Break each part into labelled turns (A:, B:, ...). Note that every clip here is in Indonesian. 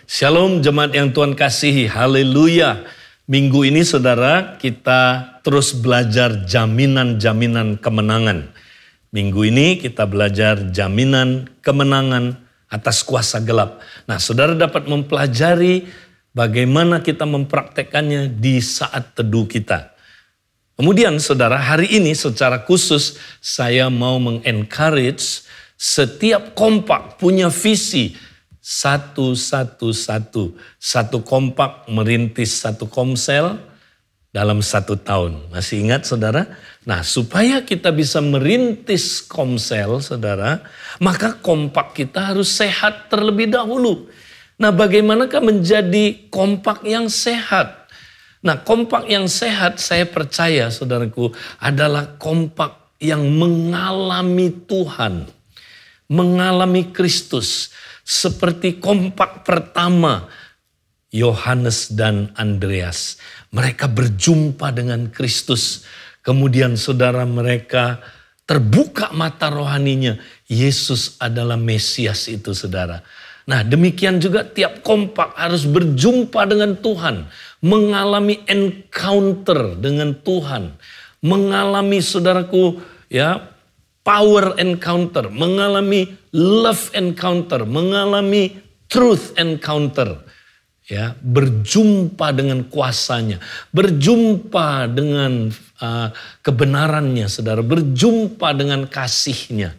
A: Shalom jemaat yang Tuhan kasihi, haleluya. Minggu ini saudara kita terus belajar jaminan-jaminan kemenangan. Minggu ini kita belajar jaminan kemenangan atas kuasa gelap. Nah saudara dapat mempelajari bagaimana kita mempraktekannya di saat teduh kita. Kemudian saudara hari ini secara khusus saya mau mengencourage setiap kompak punya visi. Satu kompak merintis satu komsel dalam 1 tahun. Masih ingat saudara? Nah supaya kita bisa merintis komsel saudara, maka kompak kita harus sehat terlebih dahulu. Nah bagaimanakah menjadi kompak yang sehat? Nah kompak yang sehat saya percaya saudaraku adalah kompak yang mengalami Tuhan. Mengalami Kristus. Seperti kompak pertama Yohanes dan Andreas. Mereka berjumpa dengan Kristus. Kemudian saudara mereka terbuka mata rohaninya. Yesus adalah Mesias itu saudara. Nah demikian juga tiap kompak harus berjumpa dengan Tuhan. Mengalami encounter dengan Tuhan. Mengalami saudaraku ya power encounter, mengalami love encounter, mengalami truth encounter. Ya, berjumpa dengan kuasanya, berjumpa dengan kebenarannya, saudara, berjumpa dengan kasihnya.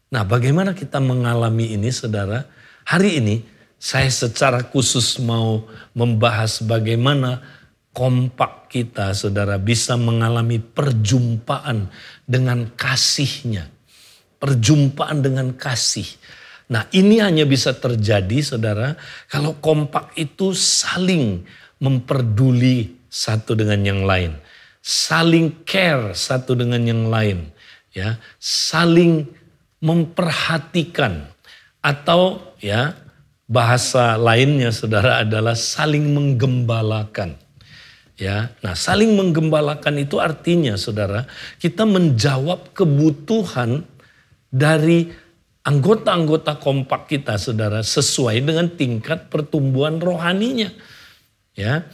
A: Nah, bagaimana kita mengalami ini, saudara? Hari ini saya secara khusus mau membahas bagaimana kompak kita, saudara, bisa mengalami perjumpaan dengan kasihnya. Perjumpaan dengan kasih. Nah ini hanya bisa terjadi saudara kalau kompak itu saling memperduli satu dengan yang lain. Saling care satu dengan yang lain. Ya, saling memperhatikan. Atau ya bahasa lainnya saudara adalah saling menggembalakan. Ya, nah saling menggembalakan itu artinya saudara, kita menjawab kebutuhan dari anggota-anggota kompak kita saudara sesuai dengan tingkat pertumbuhan rohaninya. Ya,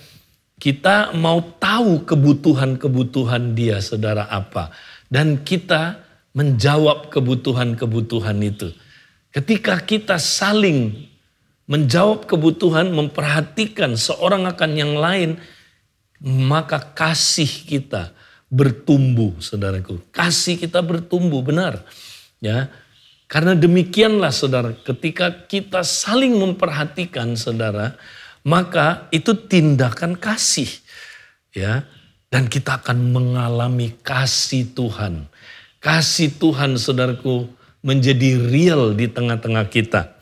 A: kita mau tahu kebutuhan-kebutuhan dia saudara apa dan kita menjawab kebutuhan-kebutuhan itu. Ketika kita saling menjawab kebutuhan, memperhatikan seorang akan yang lain, maka kasih kita bertumbuh, saudaraku. Kasih kita bertumbuh, benar. Ya, karena demikianlah, saudara, ketika kita saling memperhatikan, saudara, maka itu tindakan kasih, ya. Dan kita akan mengalami kasih Tuhan. Kasih Tuhan, saudaraku, menjadi real di tengah-tengah kita.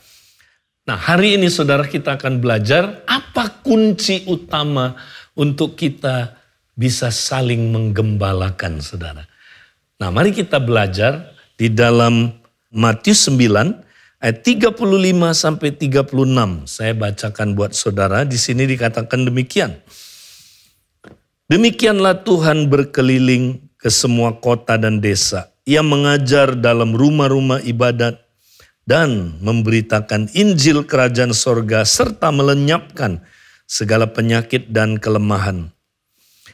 A: Nah, hari ini, saudara, kita akan belajar apa kunci utama untuk kita bisa saling menggembalakan, saudara. Nah mari kita belajar di dalam Matius 9 ayat 35 sampai 36. Saya bacakan buat saudara, di sini dikatakan demikian. Demikianlah Tuhan berkeliling ke semua kota dan desa. Ia mengajar dalam rumah-rumah ibadat dan memberitakan Injil Kerajaan Sorga serta melenyapkan segala penyakit dan kelemahan.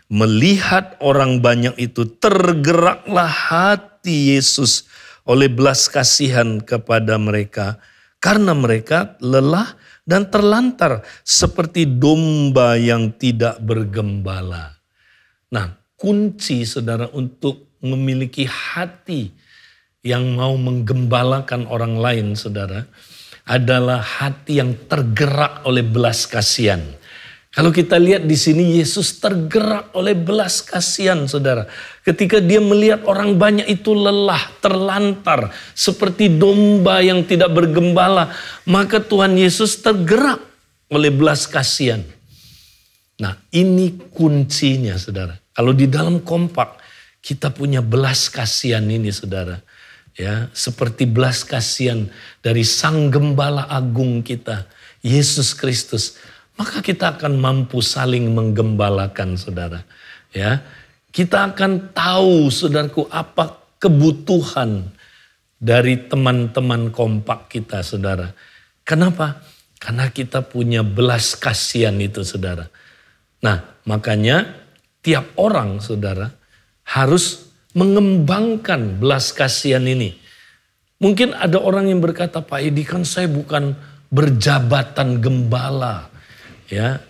A: Melihat orang banyak itu tergeraklah hati Yesus oleh belas kasihan kepada mereka. Karena mereka lelah dan terlantar seperti domba yang tidak bergembala. Nah kunci saudara untuk memiliki hati yang mau menggembalakan orang lain saudara adalah hati yang tergerak oleh belas kasihan. Kalau kita lihat di sini Yesus tergerak oleh belas kasihan saudara. Ketika dia melihat orang banyak itu lelah, terlantar seperti domba yang tidak bergembala. Maka Tuhan Yesus tergerak oleh belas kasihan. Nah ini kuncinya saudara. Kalau di dalam kompak kita punya belas kasihan ini saudara. Ya, seperti belas kasihan dari Sang Gembala Agung kita, Yesus Kristus. Maka kita akan mampu saling menggembalakan saudara. Ya, kita akan tahu saudaraku apa kebutuhan dari teman-teman kompak kita saudara. Kenapa? Karena kita punya belas kasihan itu, saudara. Nah, makanya tiap orang, saudara, harus mengembangkan belas kasihan ini. Mungkin ada orang yang berkata, Pak Edi, kan saya bukan berjabatan gembala. Ya,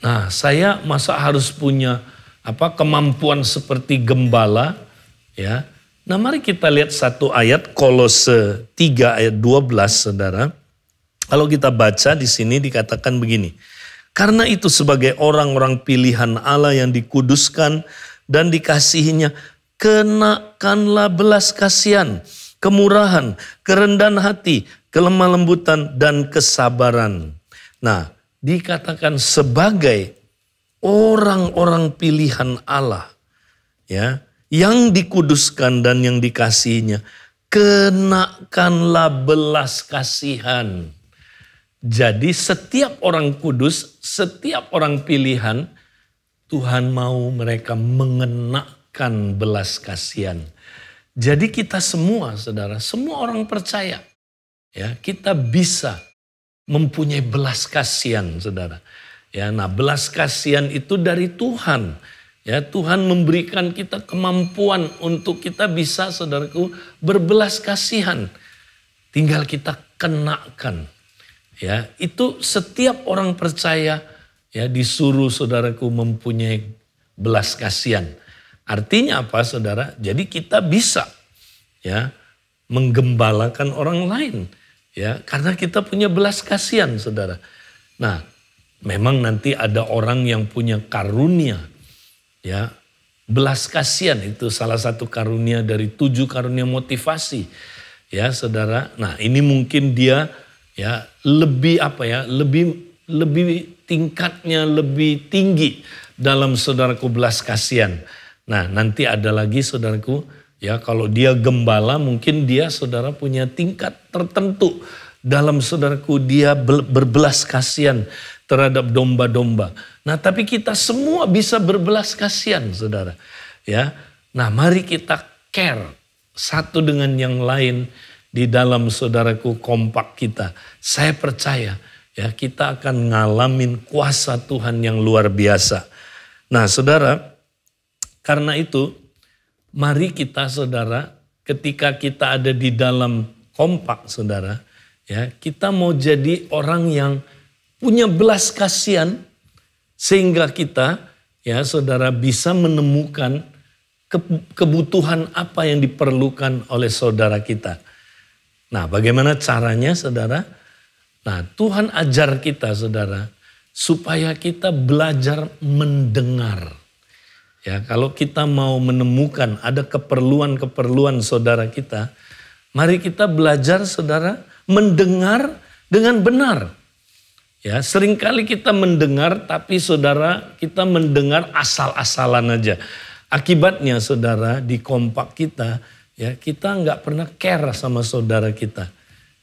A: nah saya masa harus punya kemampuan seperti gembala, ya. Nah, mari kita lihat satu ayat Kolose 3 ayat 12, saudara. Kalau kita baca di sini dikatakan begini. Karena itu sebagai orang-orang pilihan Allah yang dikuduskan dan dikasihinya, kenakanlah belas kasihan, kemurahan, kerendahan hati, kelemah lembutan, dan kesabaran. Nah, dikatakan sebagai orang-orang pilihan Allah, ya, yang dikuduskan dan yang dikasihinya, kenakanlah belas kasihan. Jadi setiap orang kudus, setiap orang pilihan, Tuhan mau mereka mengenakan belas kasihan. Jadi kita semua, saudara, semua orang percaya, ya, kita bisa mempunyai belas kasihan, saudara. Ya, nah, belas kasihan itu dari Tuhan. Ya, Tuhan memberikan kita kemampuan untuk kita bisa, saudaraku, berbelas kasihan. Tinggal kita kenakan. Ya, itu setiap orang percaya, ya, disuruh, saudaraku, mempunyai belas kasihan. Artinya apa, saudara? Jadi kita bisa, ya, menggembalakan orang lain, ya, karena kita punya belas kasihan, saudara. Nah, memang nanti ada orang yang punya karunia, ya, belas kasihan itu salah satu karunia dari 7 karunia motivasi, ya, saudara. Nah, ini mungkin dia, ya, lebih lebih tingkatnya lebih tinggi dalam, saudaraku, belas kasihan. Nah, nanti ada lagi, saudaraku, ya, kalau dia gembala mungkin dia, saudara, punya tingkat tertentu dalam, saudaraku, dia berbelas kasihan terhadap domba-domba. Nah, tapi kita semua bisa berbelas kasihan, saudara. Ya, nah, mari kita care satu dengan yang lain di dalam, saudaraku, kompak kita. Saya percaya, ya, kita akan ngalamin kuasa Tuhan yang luar biasa. Nah, saudara, karena itu, mari kita, saudara, ketika kita ada di dalam kompak, saudara, ya, kita mau jadi orang yang punya belas kasihan, sehingga kita, ya, saudara, bisa menemukan kebutuhan apa yang diperlukan oleh saudara kita. Nah, bagaimana caranya, saudara? Nah, Tuhan ajar kita, saudara, supaya kita belajar mendengar. Ya, kalau kita mau menemukan ada keperluan-keperluan saudara kita, mari kita belajar, saudara, mendengar dengan benar. Ya, seringkali kita mendengar, tapi, saudara, kita mendengar asal-asalan aja. Akibatnya, saudara, di kompak kita, ya, kita nggak pernah care sama saudara kita.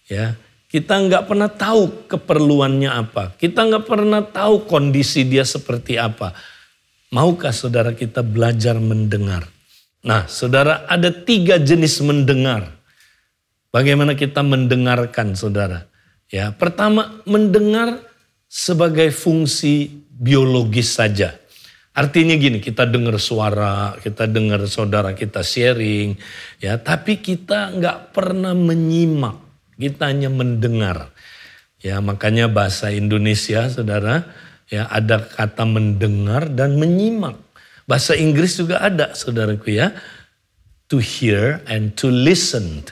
A: Ya, kita nggak pernah tahu keperluannya apa. Kita nggak pernah tahu kondisi dia seperti apa. Maukah, saudara, kita belajar mendengar? Nah, saudara, ada 3 jenis mendengar. Bagaimana kita mendengarkan, saudara? Ya, pertama, mendengar sebagai fungsi biologis saja. Artinya gini, kita dengar suara, kita dengar saudara kita sharing, ya, tapi kita nggak pernah menyimak, kita hanya mendengar. Ya, makanya bahasa Indonesia, saudara, ya, ada kata mendengar dan menyimak. Bahasa Inggris juga ada, saudaraku, ya, to hear and to listen.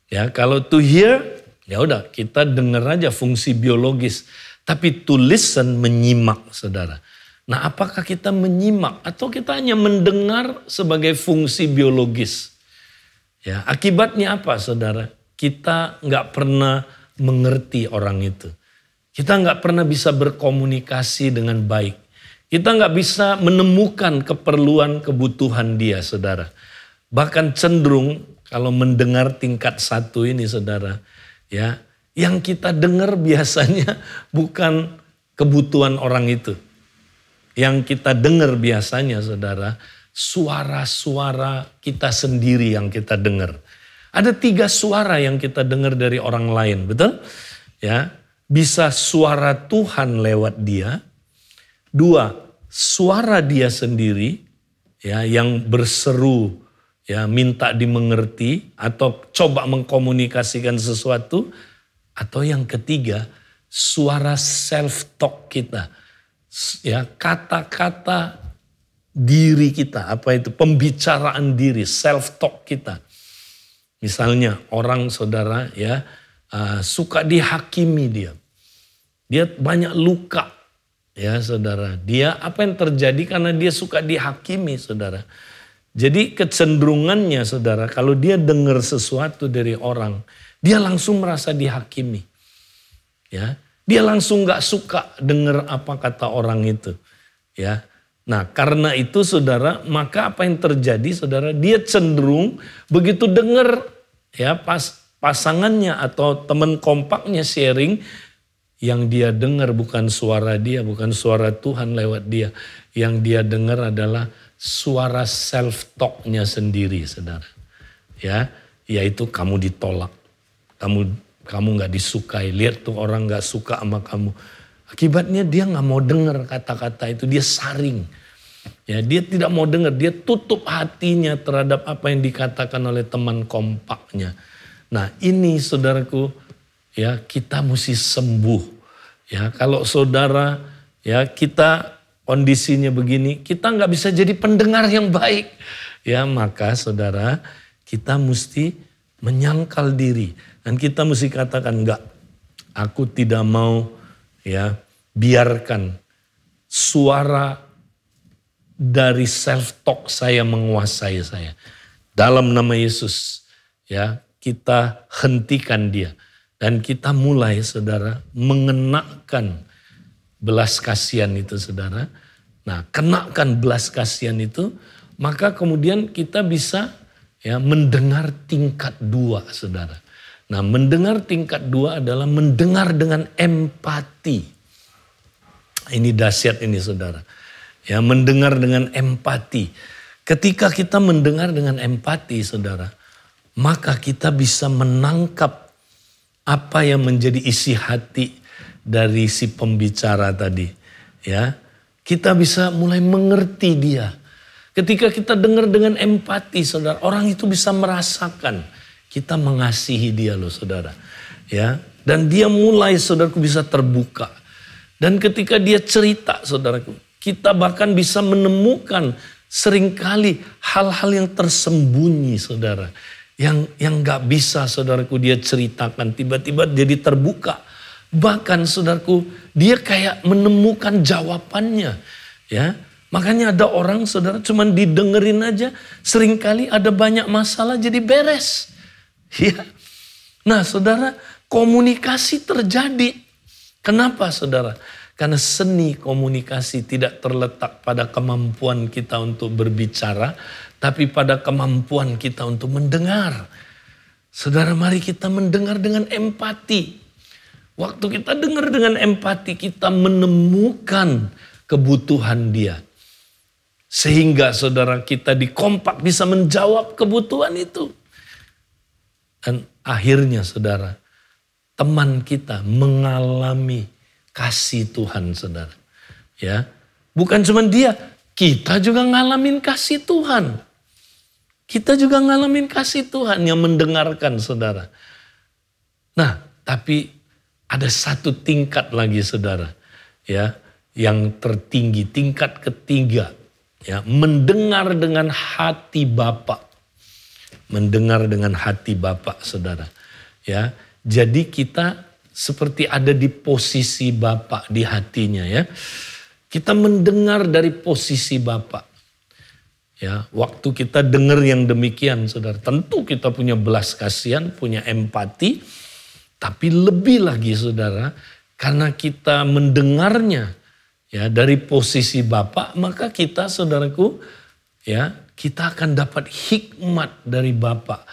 A: Ya, kalau to hear, ya udah, kita dengar aja fungsi biologis. Tapi to listen, menyimak, saudara. Nah, apakah kita menyimak atau kita hanya mendengar sebagai fungsi biologis? Ya, akibatnya apa, saudara? Kita nggak pernah mengerti orang itu. Kita nggak pernah bisa berkomunikasi dengan baik. Kita nggak bisa menemukan keperluan kebutuhan dia, saudara. Bahkan cenderung kalau mendengar tingkat 1 ini, saudara, ya, yang kita dengar biasanya bukan kebutuhan orang itu. Yang kita dengar biasanya, saudara, suara-suara kita sendiri yang kita dengar. Ada 3 suara yang kita dengar dari orang lain, betul? Ya. bisa suara Tuhan lewat dia. 2, suara dia sendiri ya yang berseru ya minta dimengerti atau coba mengkomunikasikan sesuatu. Atau yang ketiga, suara self talk kita. Ya, kata-kata diri kita, apa itu? Pembicaraan diri, self talk kita. Misalnya orang saudara ya suka dihakimi dia. Dia banyak luka ya saudara. Dia apa yang terjadi karena dia suka dihakimi saudara. Jadi kecenderungannya saudara kalau dia dengar sesuatu dari orang, dia langsung merasa dihakimi. Ya, dia langsung gak suka dengar apa kata orang itu. Ya. Nah karena itu saudara, maka apa yang terjadi saudara, dia cenderung begitu dengar ya pasangannya atau teman kompaknya sharing, yang dia dengar bukan suara dia, bukan suara Tuhan lewat dia. Yang dia dengar adalah suara self talk-nya sendiri saudara. Ya, yaitu kamu ditolak, kamu gak disukai, lihat tuh orang gak suka sama kamu. Akibatnya dia gak mau dengar kata-kata itu, dia saring. Ya, dia tidak mau dengar, dia tutup hatinya terhadap apa yang dikatakan oleh teman kompaknya. Nah ini saudaraku, ya kita mesti sembuh. Ya kalau saudara, ya kita kondisinya begini, kita nggak bisa jadi pendengar yang baik. Ya maka saudara, kita mesti menyangkal diri dan kita mesti katakan enggak, aku tidak mau ya biarkan suara dari self talk saya menguasai saya. Dalam nama Yesus ya kita hentikan dia dan kita mulai saudara mengenakan belas kasihan itu saudara. Nah kenakan belas kasihan itu maka kemudian kita bisa ya mendengar tingkat 2 saudara. Nah mendengar tingkat 2 adalah mendengar dengan empati. Ini dahsyat ini saudara. Ya mendengar dengan empati. Ketika kita mendengar dengan empati saudara, maka kita bisa menangkap apa yang menjadi isi hati dari si pembicara tadi. Ya, kita bisa mulai mengerti dia. Ketika kita dengar dengan empati saudara, orang itu bisa merasakan kita mengasihi dia loh saudara. Ya, dan dia mulai saudaraku bisa terbuka. Dan ketika dia cerita saudaraku, kita bahkan bisa menemukan seringkali hal-hal yang tersembunyi saudara. Yang gak bisa saudaraku dia ceritakan. Tiba-tiba jadi terbuka. Bahkan saudaraku dia kayak menemukan jawabannya. Ya, makanya ada orang saudara cuman didengerin aja. Seringkali ada banyak masalah jadi beres. Ya. Nah saudara komunikasi terjadi. Kenapa saudara? Karena seni komunikasi tidak terletak pada kemampuan kita untuk berbicara, tapi pada kemampuan kita untuk mendengar. Saudara, mari kita mendengar dengan empati. Waktu kita dengar dengan empati, kita menemukan kebutuhan dia. Sehingga saudara kita di kompak bisa menjawab kebutuhan itu. Dan akhirnya saudara, teman kita mengalami kasih Tuhan saudara. Ya, bukan cuma dia, kita juga ngalamin kasih Tuhan. Kita juga ngalamin kasih Tuhan yang mendengarkan saudara. Nah, tapi ada satu tingkat lagi saudara. Ya, yang tertinggi, tingkat ketiga. Ya, mendengar dengan hati Bapa. Mendengar dengan hati Bapa saudara. Ya, jadi kita seperti ada di posisi Bapa di hatinya ya. Kita mendengar dari posisi Bapa. Ya, waktu kita dengar yang demikian saudara, tentu kita punya belas kasihan, punya empati. Tapi lebih lagi saudara, karena kita mendengarnya ya dari posisi Bapa, maka kita saudaraku ya, kita akan dapat hikmat dari Bapa.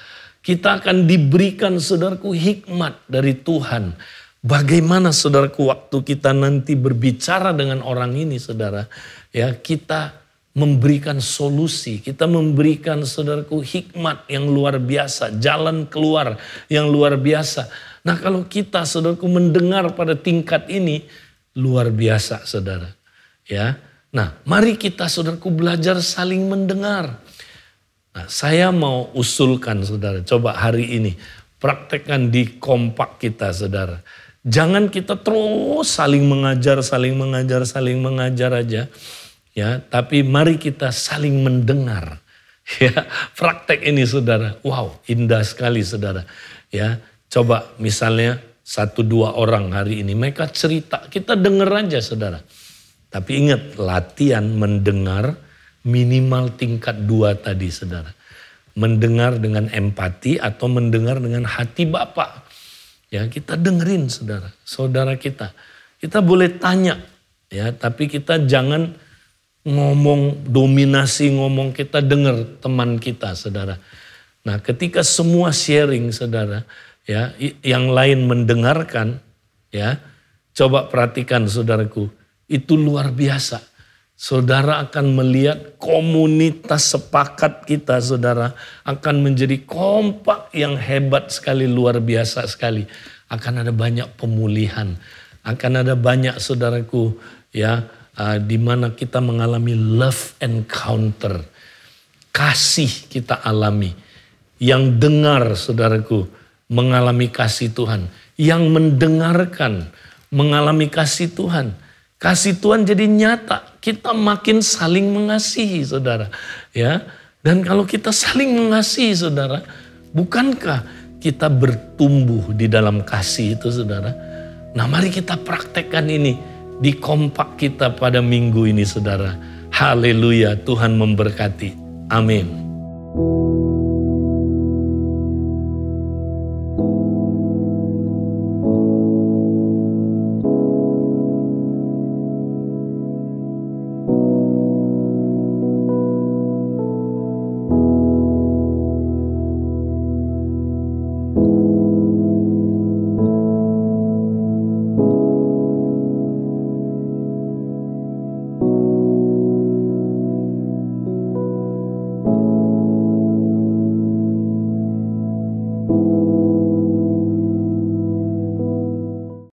A: Kita akan diberikan saudaraku hikmat dari Tuhan. Bagaimana saudaraku waktu kita nanti berbicara dengan orang ini saudara. Ya kita memberikan solusi. Kita memberikan saudaraku hikmat yang luar biasa. Jalan keluar yang luar biasa. Nah kalau kita saudaraku mendengar pada tingkat ini, luar biasa saudara. Ya, nah mari kita saudaraku belajar saling mendengar. Nah saya mau usulkan saudara, coba hari ini praktekkan di kompak kita saudara. Jangan kita terus saling mengajar aja. Ya, tapi mari kita saling mendengar. Ya, praktek ini saudara. Wow, indah sekali saudara. Ya, coba misalnya 1-2 orang hari ini mereka cerita, kita dengar aja saudara. Tapi ingat, latihan mendengar minimal tingkat 2 tadi saudara. Mendengar dengan empati atau mendengar dengan hati Bapa. Ya, kita dengerin saudara kita. Kita boleh tanya ya, tapi kita jangan ngomong dominasi, kita dengar teman kita saudara. Nah ketika semua sharing saudara, ya yang lain mendengarkan, ya coba perhatikan saudaraku, itu luar biasa. Saudara akan melihat komunitas sepakat kita saudara akan menjadi kompak yang hebat sekali, luar biasa sekali. Akan ada banyak pemulihan, akan ada banyak saudaraku ya, di mana kita mengalami love encounter. Kasih kita alami. Yang dengar saudaraku mengalami kasih Tuhan. Yang mendengarkan mengalami kasih Tuhan. Kasih Tuhan jadi nyata. Kita makin saling mengasihi saudara. Ya, dan kalau kita saling mengasihi saudara, bukankah kita bertumbuh di dalam kasih itu saudara? Nah mari kita praktekkan ini di kompak kita pada minggu ini saudara. Haleluya, Tuhan memberkati. Amin.